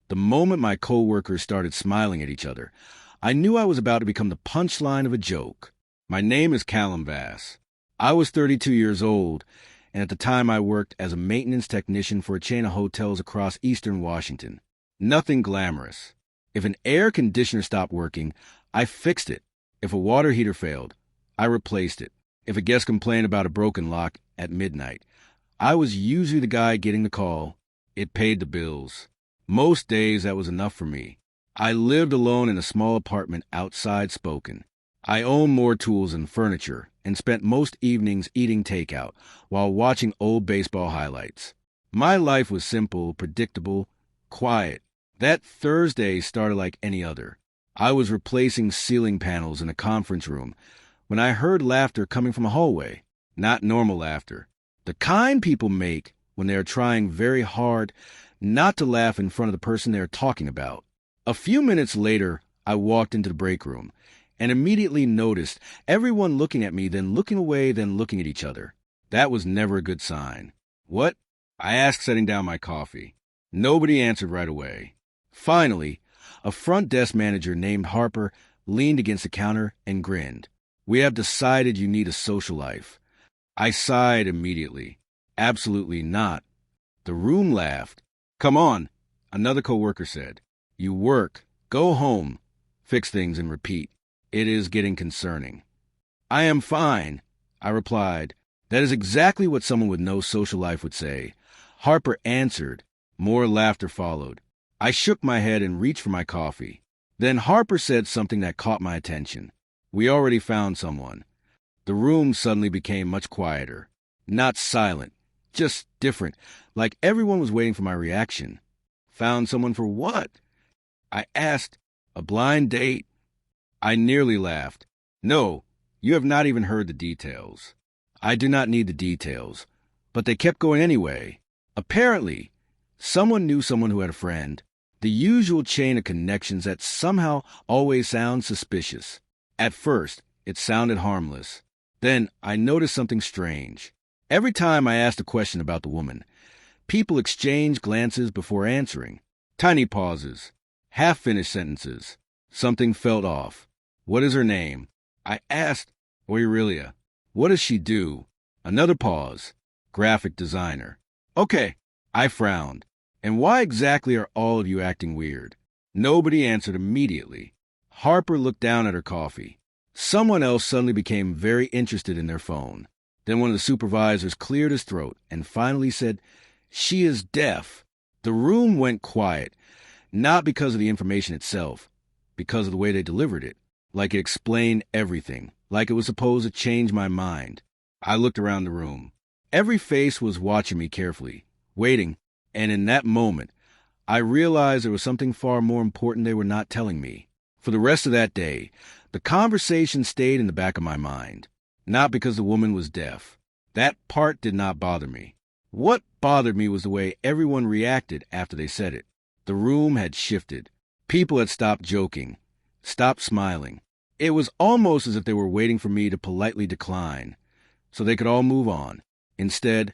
The moment my coworkers started smiling at each other, I knew I was about to become the punchline of a joke. My name is Callum Vass. I was 32 years old, and at the time I worked as a maintenance technician for a chain of hotels across eastern Washington. Nothing glamorous. If an air conditioner stopped working, I fixed it. If a water heater failed, I replaced it. If a guest complained about a broken lock at midnight, I was usually the guy getting the call. It paid the bills. Most days that was enough for me. I lived alone in a small apartment outside Spokane. I owned more tools and furniture and spent most evenings eating takeout while watching old baseball highlights. My life was simple, predictable, quiet. That Thursday started like any other. I was replacing ceiling panels in a conference room when I heard laughter coming from a hallway. Not normal laughter. The kind people make when they are trying very hard not to laugh in front of the person they are talking about. A few minutes later, I walked into the break room and immediately noticed everyone looking at me, then looking away, then looking at each other. That was never a good sign. "What?" I asked, setting down my coffee. Nobody answered right away. Finally, a front desk manager named Harper leaned against the counter and grinned. "We have decided you need a social life." I sighed immediately. Absolutely not. The room laughed. "Come on," another coworker said. "You work, go home, fix things, and repeat. It is getting concerning." "I am fine," I replied. That is exactly what someone with no social life would say. Harper answered. More laughter followed. I shook my head and reached for my coffee. Then Harper said something that caught my attention. "We already found someone." The room suddenly became much quieter. Not silent, just different, like everyone was waiting for my reaction. "Found someone for what?" I asked. "A blind date?" I nearly laughed. "No, you have not even heard the details." I do not need the details, but they kept going anyway. Apparently, someone knew someone who had a friend. The usual chain of connections that somehow always sounds suspicious. At first, it sounded harmless. Then I noticed something strange. Every time I asked a question about the woman, people exchanged glances before answering. Tiny pauses, half-finished sentences. Something felt off. "What is her name?" I asked. "Aurelia." "What does she do?" Another pause. "Graphic designer." "Okay." I frowned. "And why exactly are all of you acting weird?" Nobody answered immediately. Harper looked down at her coffee. Someone else suddenly became very interested in their phone. Then one of the supervisors cleared his throat and finally said, "She is deaf." The room went quiet, not because of the information itself, because of the way they delivered it, like it explained everything, like it was supposed to change my mind. I looked around the room. Every face was watching me carefully, waiting, and in that moment, I realized there was something far more important they were not telling me. For the rest of that day, the conversation stayed in the back of my mind. Not because the woman was deaf. That part did not bother me. What bothered me was the way everyone reacted after they said it. The room had shifted. People had stopped joking, stopped smiling. It was almost as if they were waiting for me to politely decline, so they could all move on. Instead,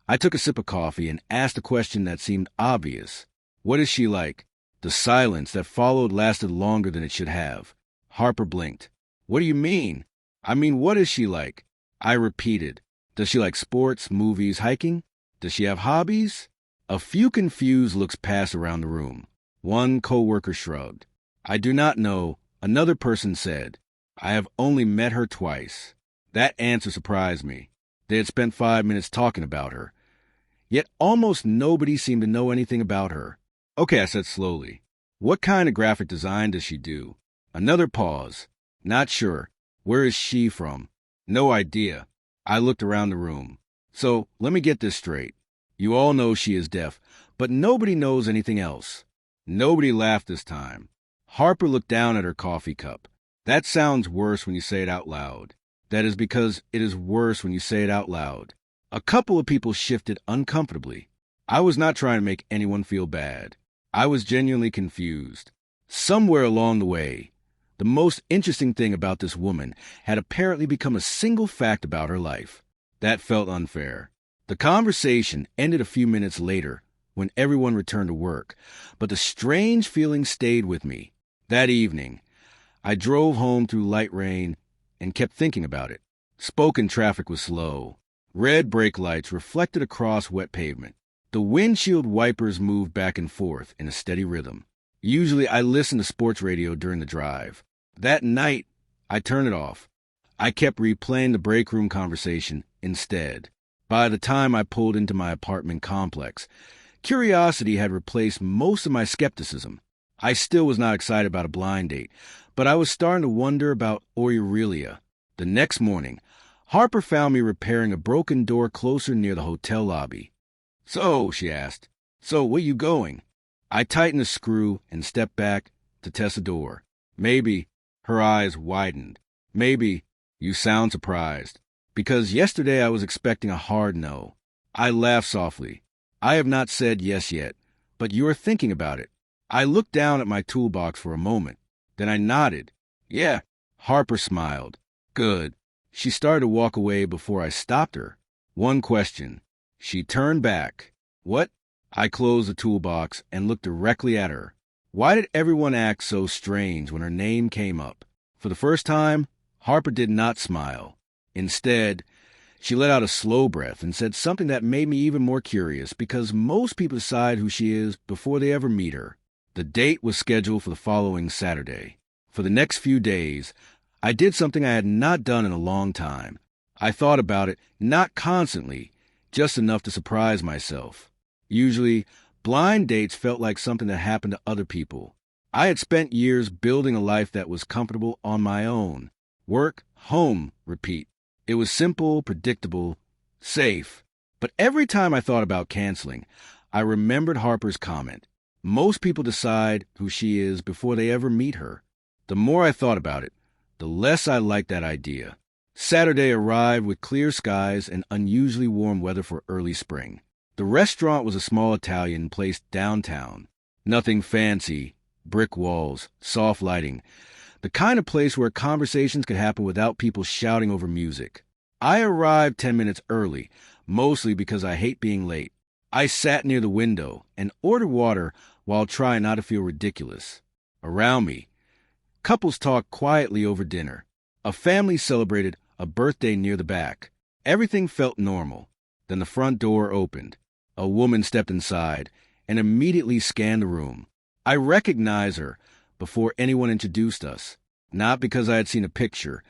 I took a sip of coffee and asked a question that seemed obvious. "What is she like?" The silence that followed lasted longer than it should have. Harper blinked. "What do you mean?" "I mean, what is she like?" I repeated. "Does she like sports, movies, hiking? Does she have hobbies?" A few confused looks passed around the room. One coworker shrugged. "I do not know," another person said. "I have only met her twice." That answer surprised me. They had spent 5 minutes talking about her. Yet almost nobody seemed to know anything about her. "Okay," I said slowly. "What kind of graphic design does she do?" Another pause. "Not sure. Where is she from?" "No idea." I looked around the room. "So, let me get this straight. You all know she is deaf, but nobody knows anything else." Nobody laughed this time. Harper looked down at her coffee cup. "That sounds worse when you say it out loud." "That is because it is worse when you say it out loud." A couple of people shifted uncomfortably. I was not trying to make anyone feel bad. I was genuinely confused. Somewhere along the way, the most interesting thing about this woman had apparently become a single fact about her life. That felt unfair. The conversation ended a few minutes later when everyone returned to work, but the strange feeling stayed with me. That evening, I drove home through light rain and kept thinking about it. Spoken traffic was slow. Red brake lights reflected across wet pavement. The windshield wipers moved back and forth in a steady rhythm. Usually, I listened to sports radio during the drive. That night, I turned it off. I kept replaying the break room conversation instead. By the time I pulled into my apartment complex, curiosity had replaced most of my skepticism. I still was not excited about a blind date, but I was starting to wonder about Aurelia. The next morning, Harper found me repairing a broken door closer near the hotel lobby. "So," she asked, "where you going?" I tightened the screw and stepped back to test the door. "Maybe," her eyes widened, "maybe you sound surprised. Because yesterday I was expecting a hard no." I laughed softly. "I have not said yes yet, but you are thinking about it." I looked down at my toolbox for a moment. Then I nodded. "Yeah." Harper smiled. "Good." She started to walk away before I stopped her. "One question." She turned back. "What?" I closed the toolbox and looked directly at her. Why did everyone act so strange when her name came up? For the first time, Harper did not smile. Instead, she let out a slow breath and said something that made me even more curious, because most people decide who she is before they ever meet her. The date was scheduled for the following Saturday. For the next few days, I did something I had not done in a long time. I thought about it, not constantly, just enough to surprise myself. Usually, blind dates felt like something that happened to other people. I had spent years building a life that was comfortable on my own. Work, home, repeat. It was simple, predictable, safe. But every time I thought about canceling, I remembered Harper's comment. Most people decide who she is before they ever meet her. The more I thought about it, the less I liked that idea. Saturday arrived with clear skies and unusually warm weather for early spring. The restaurant was a small Italian place downtown. Nothing fancy, brick walls, soft lighting. The kind of place where conversations could happen without people shouting over music. I arrived 10 minutes early, mostly because I hate being late. I sat near the window and ordered water while trying not to feel ridiculous. Around me, couples talked quietly over dinner. A family celebrated a birthday near the back. Everything felt normal. Then the front door opened. A woman stepped inside and immediately scanned the room. I recognized her before anyone introduced us, not because I had seen a picture,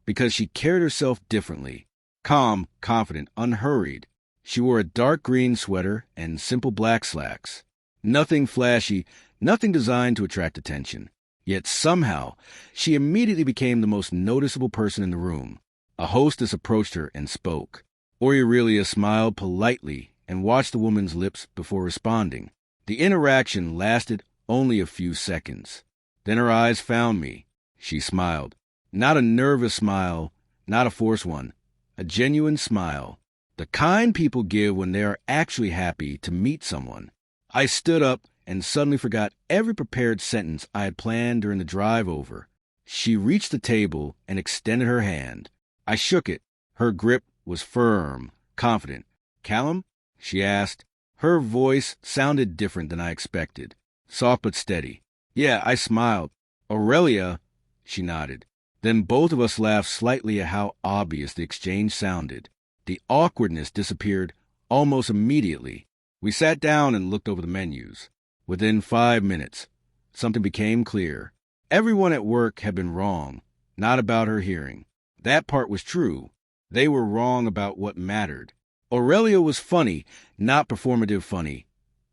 because she carried herself differently. Calm, confident, unhurried. She wore a dark green sweater and simple black slacks. Nothing flashy, nothing designed to attract attention. Yet somehow, she immediately became the most noticeable person in the room. A hostess approached her and spoke. Aurelia smiled politely and watched the woman's lips before responding. The interaction lasted only a few seconds. Then her eyes found me. She smiled. Not a nervous smile, not a forced one. A genuine smile. The kind people give when they are actually happy to meet someone. I stood up and suddenly forgot every prepared sentence I had planned during the drive over. She reached the table and extended her hand. I shook it. Her grip was firm, confident. "Callum?" she asked. Her voice sounded different than I expected. Soft but steady. "Yeah," I smiled. "Aurelia?" She nodded. Then both of us laughed slightly at how obvious the exchange sounded. The awkwardness disappeared almost immediately. We sat down and looked over the menus. Within 5 minutes, something became clear. Everyone at work had been wrong, not about her hearing. That part was true. They were wrong about what mattered. Aurelia was funny, not performative funny.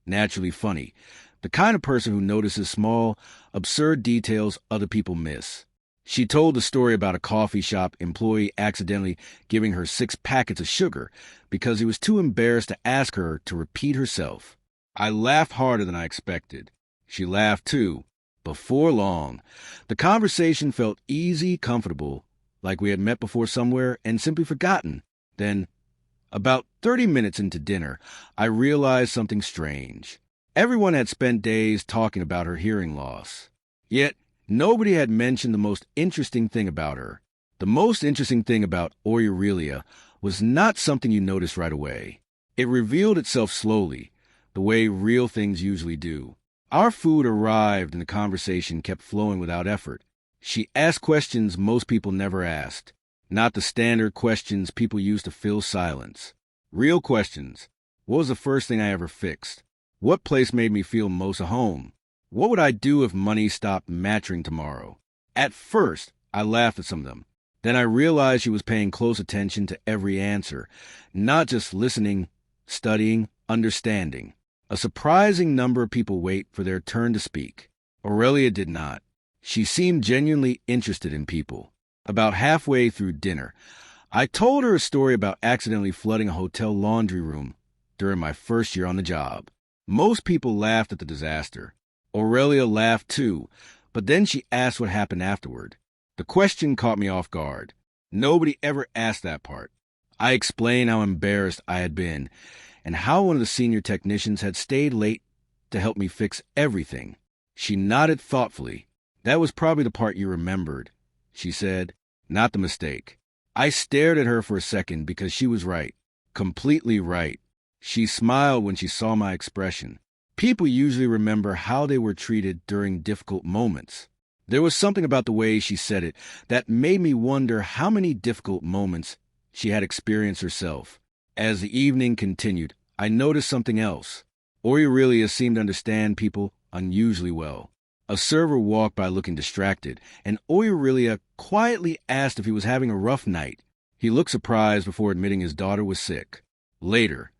Naturally funny. The kind of person who notices small, absurd details other people miss. She told the story about a coffee shop employee accidentally giving her 6 packets of sugar because he was too embarrassed to ask her to repeat herself. I laughed harder than I expected. She laughed too. Before long, the conversation felt easy, comfortable, like we had met before somewhere and simply forgotten. Then, about 30 minutes into dinner, I realized something strange. Everyone had spent days talking about her hearing loss. Yet, nobody had mentioned the most interesting thing about her. The most interesting thing about Aurelia was not something you noticed right away. It revealed itself slowly, the way real things usually do. Our food arrived and the conversation kept flowing without effort. She asked questions most people never asked, not the standard questions people use to fill silence. Real questions. What was the first thing I ever fixed? What place made me feel most at home? What would I do if money stopped matching tomorrow? At first, I laughed at some of them. Then I realized she was paying close attention to every answer, not just listening, studying, understanding. A surprising number of people wait for their turn to speak. Aurelia did not. She seemed genuinely interested in people. About halfway through dinner, I told her a story about accidentally flooding a hotel laundry room during my first year on the job. Most people laughed at the disaster. Aurelia laughed too, but then she asked what happened afterward. The question caught me off guard. Nobody ever asked that part. I explained how embarrassed I had been and how one of the senior technicians had stayed late to help me fix everything. She nodded thoughtfully. That was probably the part you remembered, she said, not the mistake. I stared at her for a second because she was right, completely right. She smiled when she saw my expression. People usually remember how they were treated during difficult moments. There was something about the way she said it that made me wonder how many difficult moments she had experienced herself. As the evening continued, I noticed something else. Aurelia seemed to understand people unusually well. A server walked by looking distracted, and Aurelia quietly asked if he was having a rough night. He looked surprised before admitting his daughter was sick. Later,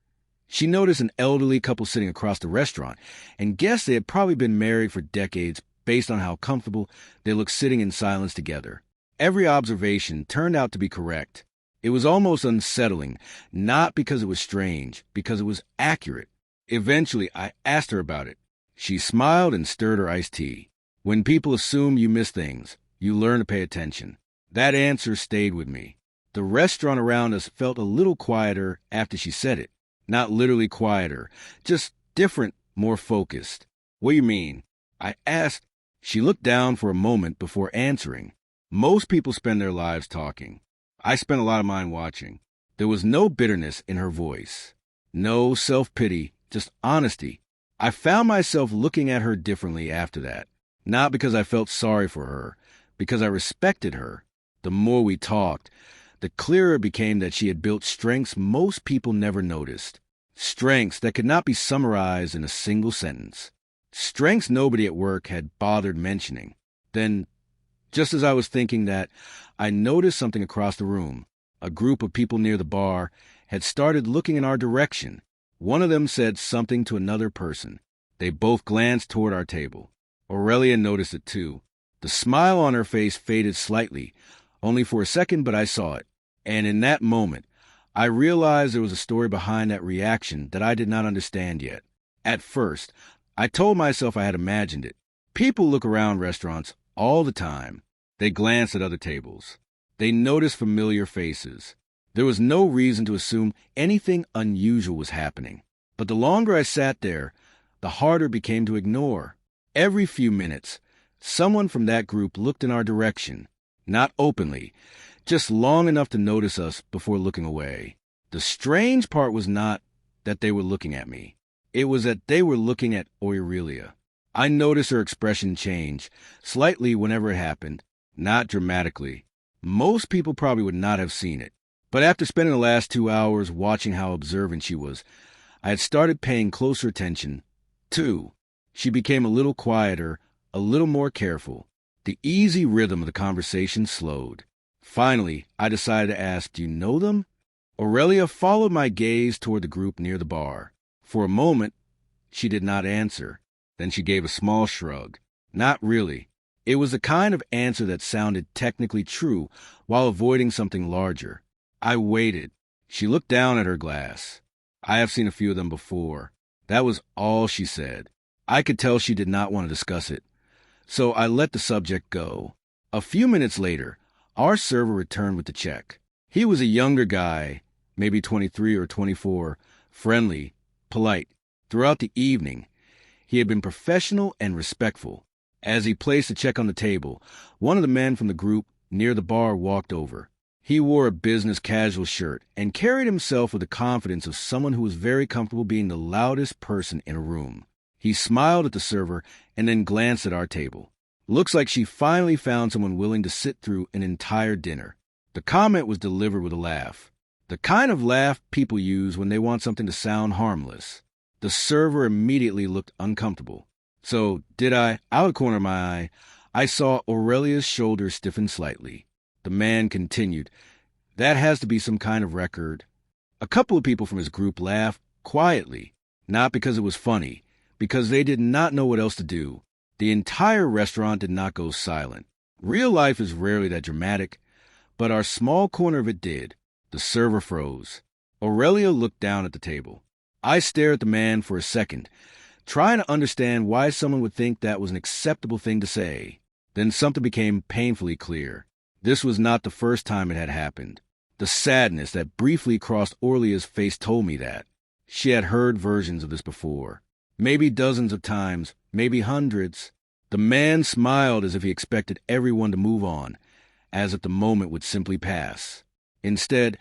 she noticed an elderly couple sitting across the restaurant and guessed they had probably been married for decades based on how comfortable they looked sitting in silence together. Every observation turned out to be correct. It was almost unsettling, not because it was strange, because it was accurate. Eventually, I asked her about it. She smiled and stirred her iced tea. When people assume you miss things, you learn to pay attention. That answer stayed with me. The restaurant around us felt a little quieter after she said it. Not literally quieter, just different, more focused. What do you mean? I asked. She looked down for a moment before answering. Most people spend their lives talking. I spent a lot of mine watching. There was no bitterness in her voice. No self-pity, just honesty. I found myself looking at her differently after that. Not because I felt sorry for her, because I respected her. The more we talked, the clearer it became that she had built strengths most people never noticed. Strengths that could not be summarized in a single sentence. Strengths nobody at work had bothered mentioning. Then, just as I was thinking that, I noticed something across the room. A group of people near the bar had started looking in our direction. One of them said something to another person. They both glanced toward our table. Aurelia noticed it too. The smile on her face faded slightly, only for a second, but I saw it. And in that moment, I realized there was a story behind that reaction that I did not understand yet. At first, I told myself I had imagined it. People look around restaurants all the time. They glance at other tables. They notice familiar faces. There was no reason to assume anything unusual was happening. But the longer I sat there, the harder it became to ignore. Every few minutes, someone from that group looked in our direction. Not openly, just long enough to notice us before looking away. The strange part was not that they were looking at me. It was that they were looking at Aurelia. I noticed her expression change, slightly whenever it happened, not dramatically. Most people probably would not have seen it. But after spending the last 2 hours watching how observant she was, I had started paying closer attention, too. She became a little quieter, a little more careful. The easy rhythm of the conversation slowed. Finally, I decided to ask, "Do you know them?" Aurelia followed my gaze toward the group near the bar. For a moment, she did not answer. Then she gave a small shrug. Not really. It was the kind of answer that sounded technically true while avoiding something larger. I waited. She looked down at her glass. "I have seen a few of them before." That was all she said. I could tell she did not want to discuss it. So I let the subject go. A few minutes later, our server returned with the check. He was a younger guy, maybe 23 or 24, friendly, polite. Throughout the evening, he had been professional and respectful. As he placed the check on the table, one of the men from the group near the bar walked over. He wore a business casual shirt and carried himself with the confidence of someone who was very comfortable being the loudest person in a room. He smiled at the server and then glanced at our table. Looks like she finally found someone willing to sit through an entire dinner. The comment was delivered with a laugh. The kind of laugh people use when they want something to sound harmless. The server immediately looked uncomfortable. So, out of the corner of my eye, I saw Aurelia's shoulders stiffen slightly. The man continued, "That has to be some kind of record." A couple of people from his group laughed quietly, not because it was funny, because they did not know what else to do. The entire restaurant did not go silent. Real life is rarely that dramatic, but our small corner of it did. The server froze. Aurelia looked down at the table. I stared at the man for a second, trying to understand why someone would think that was an acceptable thing to say. Then something became painfully clear. This was not the first time it had happened. The sadness that briefly crossed Aurelia's face told me that. She had heard versions of this before. Maybe dozens of times, maybe hundreds. The man smiled as if he expected everyone to move on, as if the moment would simply pass. Instead,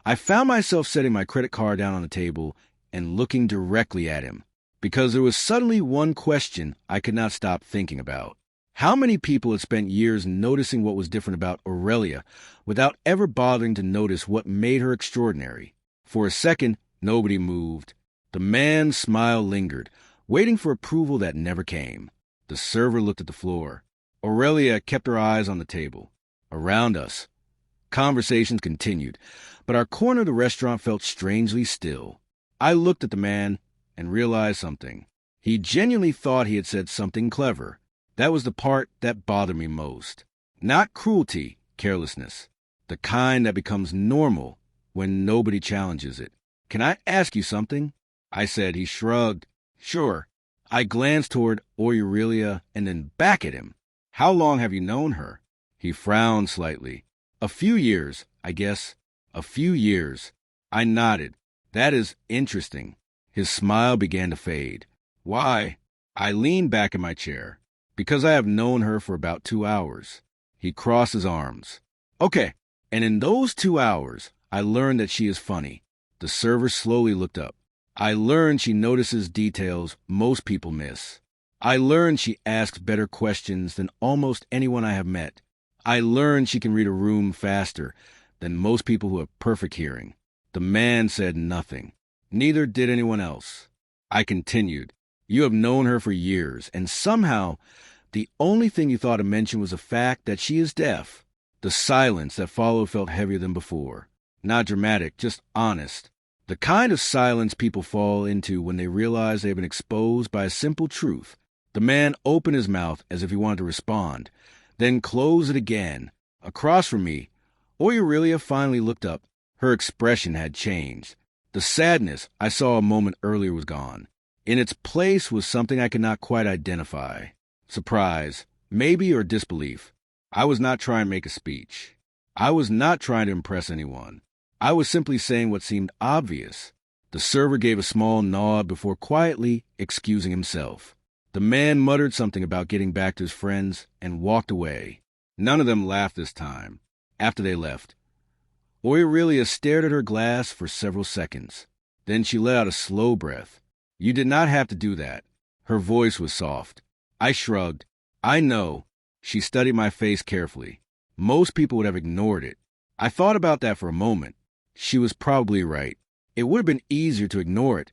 I found myself setting my credit card down on the table and looking directly at him, because there was suddenly one question I could not stop thinking about. How many people had spent years noticing what was different about Aurelia without ever bothering to notice what made her extraordinary? For a second, nobody moved. The man's smile lingered, waiting for approval that never came. The server looked at the floor. Aurelia kept her eyes on the table. Around us, conversations continued, but our corner of the restaurant felt strangely still. I looked at the man and realized something. He genuinely thought he had said something clever. That was the part that bothered me most. Not cruelty, carelessness. The kind that becomes normal when nobody challenges it. "Can I ask you something?" I said. He shrugged. "Sure." I glanced toward Aurelia and then back at him. "How long have you known her?" He frowned slightly. "A few years, I guess." "A few years." I nodded. "That is interesting." His smile began to fade. "Why?" I leaned back in my chair. "Because I have known her for about 2 hours." He crossed his arms. "Okay, and in those 2 hours, I learned that she is funny." The server slowly looked up. "I learned she notices details most people miss. I learned she asks better questions than almost anyone I have met. I learned she can read a room faster than most people who have perfect hearing." The man said nothing. Neither did anyone else. I continued. "You have known her for years, and somehow the only thing you thought to mention was the fact that she is deaf." The silence that followed felt heavier than before. Not dramatic, just honest. The kind of silence people fall into when they realize they have been exposed by a simple truth. The man opened his mouth as if he wanted to respond, then closed it again. Across from me, Aurelia finally looked up. Her expression had changed. The sadness I saw a moment earlier was gone. In its place was something I could not quite identify. Surprise, maybe, or disbelief. I was not trying to make a speech. I was not trying to impress anyone. I was simply saying what seemed obvious. The server gave a small nod before quietly excusing himself. The man muttered something about getting back to his friends and walked away. None of them laughed this time. After they left, Aurelia stared at her glass for several seconds. Then she let out a slow breath. "You did not have to do that." Her voice was soft. I shrugged. "I know." She studied my face carefully. Most people would have ignored it. I thought about that for a moment. She was probably right. It would have been easier to ignore it.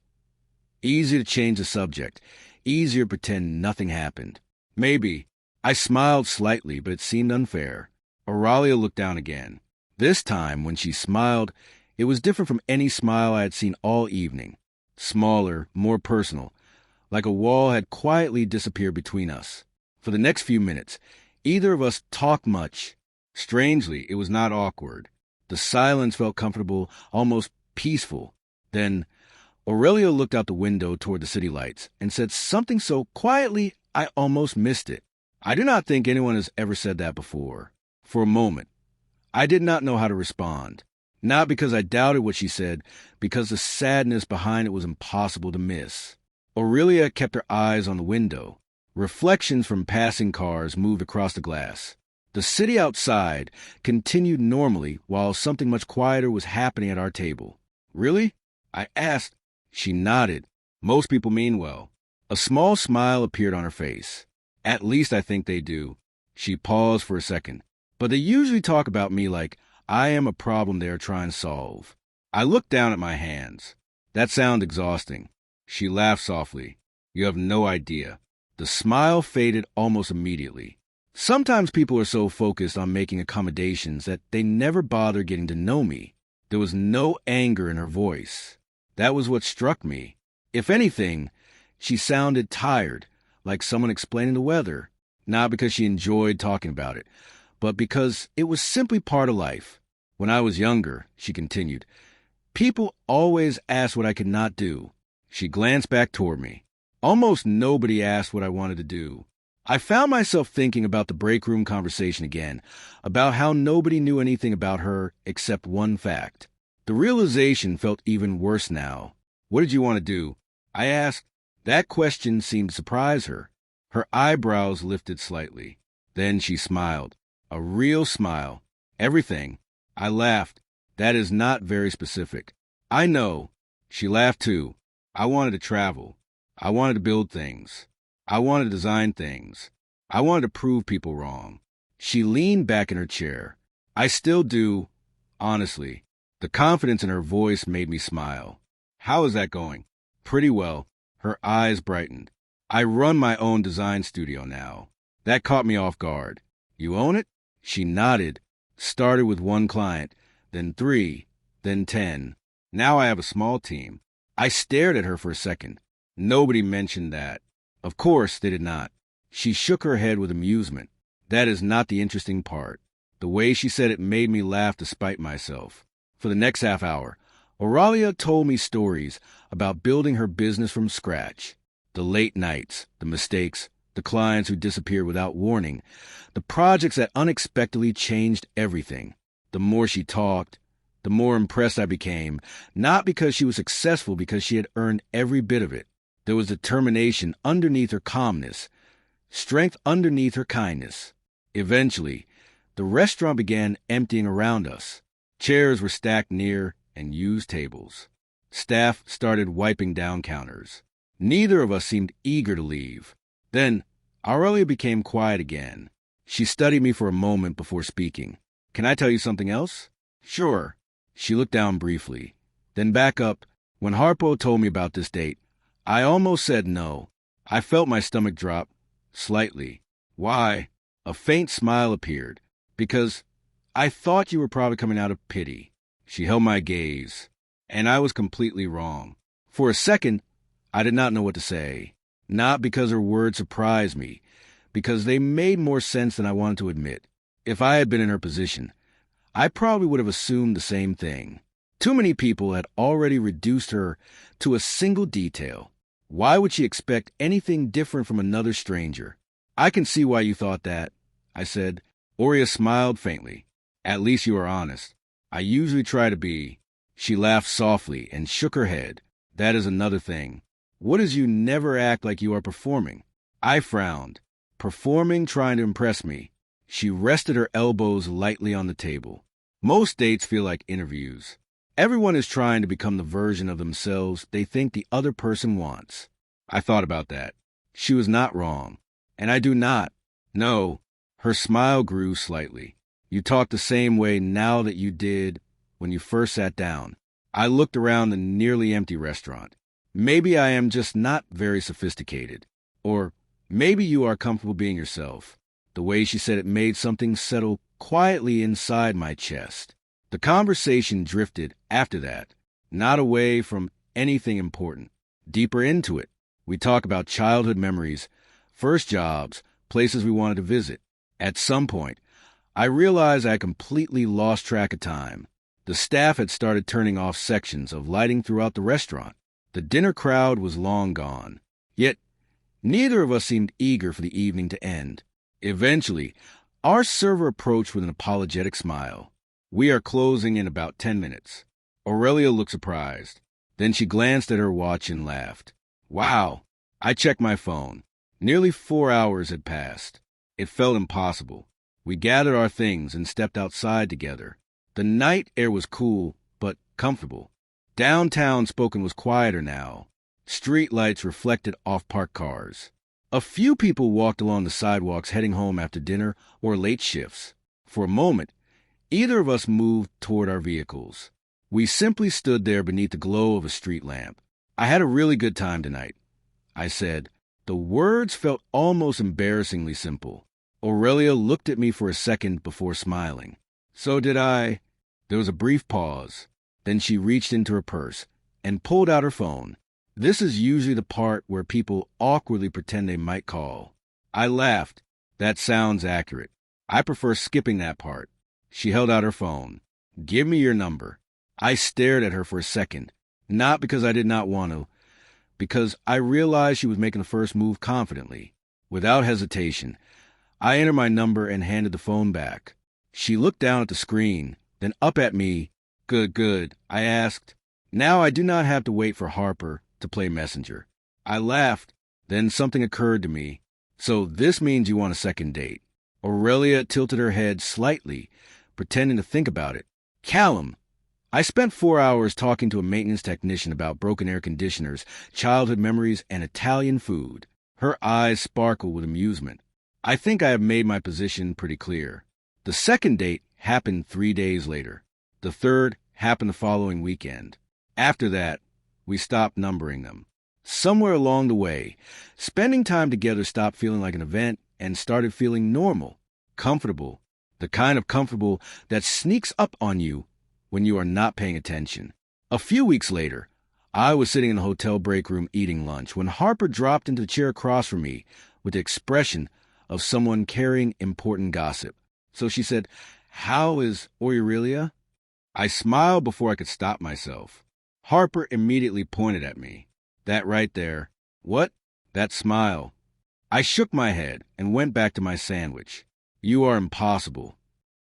Easier to change the subject. Easier to pretend nothing happened. Maybe. I smiled slightly, but it seemed unfair. Aurelia looked down again. This time, when she smiled, it was different from any smile I had seen all evening. Smaller, more personal, like a wall had quietly disappeared between us. For the next few minutes, either of us talked much. Strangely, it was not awkward. The silence felt comfortable, almost peaceful. Then Aurelia looked out the window toward the city lights and said something so quietly I almost missed it. I do not think anyone has ever said that before. For a moment, I did not know how to respond. Not because I doubted what she said, because the sadness behind it was impossible to miss. Aurelia kept her eyes on the window. Reflections from passing cars moved across the glass. The The city outside continued normally while something much quieter was happening at our table. Really? I asked. She nodded. Most people mean well. A small smile appeared on her face. At least I think they do. She paused for a second. But they usually talk about me like I am a problem they are trying to solve. I looked down at my hands. That sounded exhausting. She laughed softly. You have no idea. The smile faded almost immediately. Sometimes people are so focused on making accommodations that they never bother getting to know me. There was no anger in her voice. That was what struck me. If anything, she sounded tired, like someone explaining the weather, not because she enjoyed talking about it, but because it was simply part of life. When I was younger, she continued, people always asked what I could not do. She glanced back toward me. Almost nobody asked what I wanted to do. I found myself thinking about the break room conversation again, about how nobody knew anything about her except one fact. The realization felt even worse now. What did you want to do? I asked. That question seemed to surprise her. Her eyebrows lifted slightly. Then she smiled. A real smile. Everything. I laughed. That is not very specific. I know. She laughed too. I wanted to travel. I wanted to build things. I wanted to design things. I wanted to prove people wrong. She leaned back in her chair. I still do, honestly. The confidence in her voice made me smile. How is that going? Pretty well. Her eyes brightened. I run my own design studio now. That caught me off guard. You own it? She nodded. Started with one client, then 3, then 10. Now I have a small team. I stared at her for a second. Nobody mentioned that. Of course they did not. She shook her head with amusement. That is not the interesting part. The way she said it made me laugh despite myself. For the next half hour, Aurelia told me stories about building her business from scratch. The late nights, the mistakes, the clients who disappeared without warning, the projects that unexpectedly changed everything. The more she talked, the more impressed I became, not because she was successful, because she had earned every bit of it. There was determination underneath her calmness, strength underneath her kindness. Eventually, the restaurant began emptying around us. Chairs were stacked near and used tables. Staff started wiping down counters. Neither of us seemed eager to leave. Then, Aurelia became quiet again. She studied me for a moment before speaking. Can I tell you something else? Sure. She looked down briefly, then back up. When Harpo told me about this date, I almost said no. I felt my stomach drop, slightly. Why? A faint smile appeared. Because I thought you were probably coming out of pity. She held my gaze, and I was completely wrong. For a second, I did not know what to say. Not because her words surprised me, because they made more sense than I wanted to admit. If I had been in her position, I probably would have assumed the same thing. Too many people had already reduced her to a single detail. Why would she expect anything different from another stranger? I can see why you thought that, I said. Aurea smiled faintly. At least you are honest. I usually try to be. She laughed softly and shook her head. That is another thing. What is you never act like you are performing? I frowned. Performing, trying to impress me. She rested her elbows lightly on the table. Most dates feel like interviews. Everyone is trying to become the version of themselves they think the other person wants. I thought about that. She was not wrong. And I do not. No. Her smile grew slightly. You talk the same way now that you did when you first sat down. I looked around the nearly empty restaurant. Maybe I am just not very sophisticated. Or maybe you are comfortable being yourself. The way she said it made something settle quietly inside my chest. The conversation drifted after that, not away from anything important, deeper into it. We talk about childhood memories, first jobs, places we wanted to visit. At some point, I realized I completely lost track of time. The staff had started turning off sections of lighting throughout the restaurant. The dinner crowd was long gone. Yet, neither of us seemed eager for the evening to end. Eventually, our server approached with an apologetic smile. We are closing in about 10 minutes. Aurelia looked surprised. Then she glanced at her watch and laughed. Wow! I checked my phone. Nearly 4 hours had passed. It felt impossible. We gathered our things and stepped outside together. The night air was cool, but comfortable. Downtown Spokane was quieter now. Street lights reflected off parked cars. A few people walked along the sidewalks heading home after dinner or late shifts. For a moment, either of us moved toward our vehicles. We simply stood there beneath the glow of a street lamp. "I had a really good time tonight," I said. The words felt almost embarrassingly simple. Aurelia looked at me for a second before smiling. "So did I." There was a brief pause. Then she reached into her purse and pulled out her phone. This is usually the part where people awkwardly pretend they might call. I laughed. That sounds accurate. I prefer skipping that part. She held out her phone. "Give me your number." I stared at her for a second, not because I did not want to, because I realized she was making the first move confidently. Without hesitation, I entered my number and handed the phone back. She looked down at the screen, then up at me. Good, I asked. Now I do not have to wait for Harper to play messenger. I laughed. Then something occurred to me. "So this means you want a second date." Aurelia tilted her head slightly, pretending to think about it. "Callum, I spent 4 hours talking to a maintenance technician about broken air conditioners, childhood memories, and Italian food." Her eyes sparkled with amusement. "I think I have made my position pretty clear." The second date happened 3 days later. The third happened the following weekend. After that, we stopped numbering them. Somewhere along the way, spending time together stopped feeling like an event and started feeling normal, comfortable, the kind of comfortable that sneaks up on you when you are not paying attention. A few weeks later, I was sitting in the hotel break room eating lunch when Harper dropped into the chair across from me with the expression of someone carrying important gossip. So she said, "How is Aurelia?" I smiled before I could stop myself. Harper immediately pointed at me. "That right there." "What?" "That smile." I shook my head and went back to my sandwich. "You are impossible."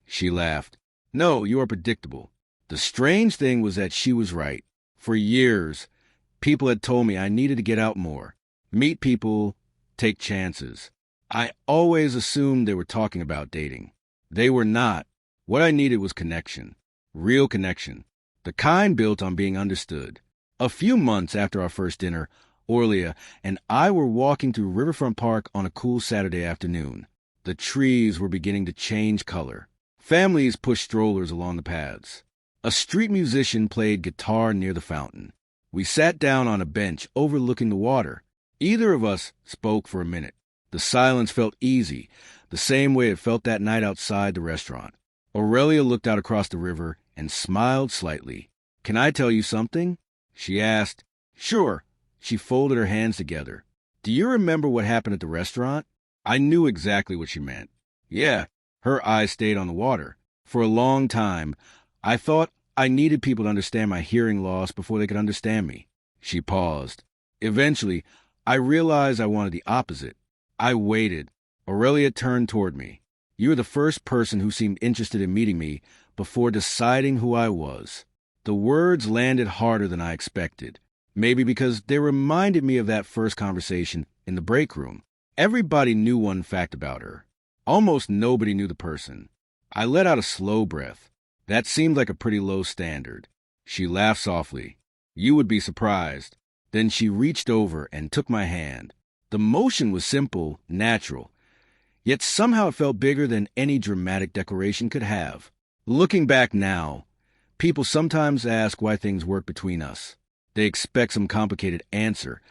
She laughed. "No, you are predictable." The strange thing was that she was right. For years, people had told me I needed to get out more, meet people, take chances. I always assumed they were talking about dating. They were not. What I needed was connection. Real connection. The kind built on being understood. A few months after our first dinner, Aurelia and I were walking through Riverfront Park on a cool Saturday afternoon. The trees were beginning to change color. Families pushed strollers along the paths. A street musician played guitar near the fountain. We sat down on a bench overlooking the water. Either of us spoke for a minute. The silence felt easy, the same way it felt that night outside the restaurant. Aurelia looked out across the river and smiled slightly. "Can I tell you something?" she asked. "Sure." She folded her hands together. "Do you remember what happened at the restaurant?" I knew exactly what she meant. Yeah, her eyes stayed on the water. For a long time, I thought I needed people to understand my hearing loss before they could understand me. She paused. Eventually, I realized I wanted the opposite. I waited. Aurelia turned toward me. "You were the first person who seemed interested in meeting me before deciding who I was." The words landed harder than I expected. Maybe because they reminded me of that first conversation in the break room. Everybody knew one fact about her. Almost nobody knew the person. I let out a slow breath. That seemed like a pretty low standard. She laughed softly. "You would be surprised." Then she reached over and took my hand. The motion was simple, natural. Yet somehow it felt bigger than any dramatic declaration could have. Looking back now, people sometimes ask why things work between us. They expect some complicated answer,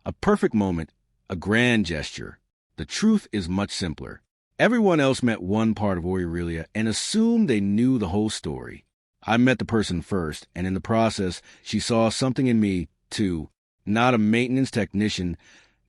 a perfect moment, a grand gesture. The truth is much simpler. Everyone else met one part of Aurelia and assumed they knew the whole story. I met the person first, and in the process, she saw something in me, too. Not a maintenance technician,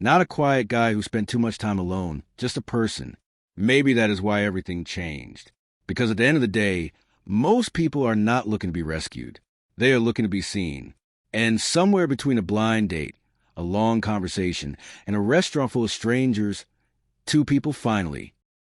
not a quiet guy who spent too much time alone, just a person. Maybe that is why everything changed. Because at the end of the day, most people are not looking to be rescued. They are looking to be seen. And somewhere between a blind date, a long conversation, and a restaurant full of strangers, two people finally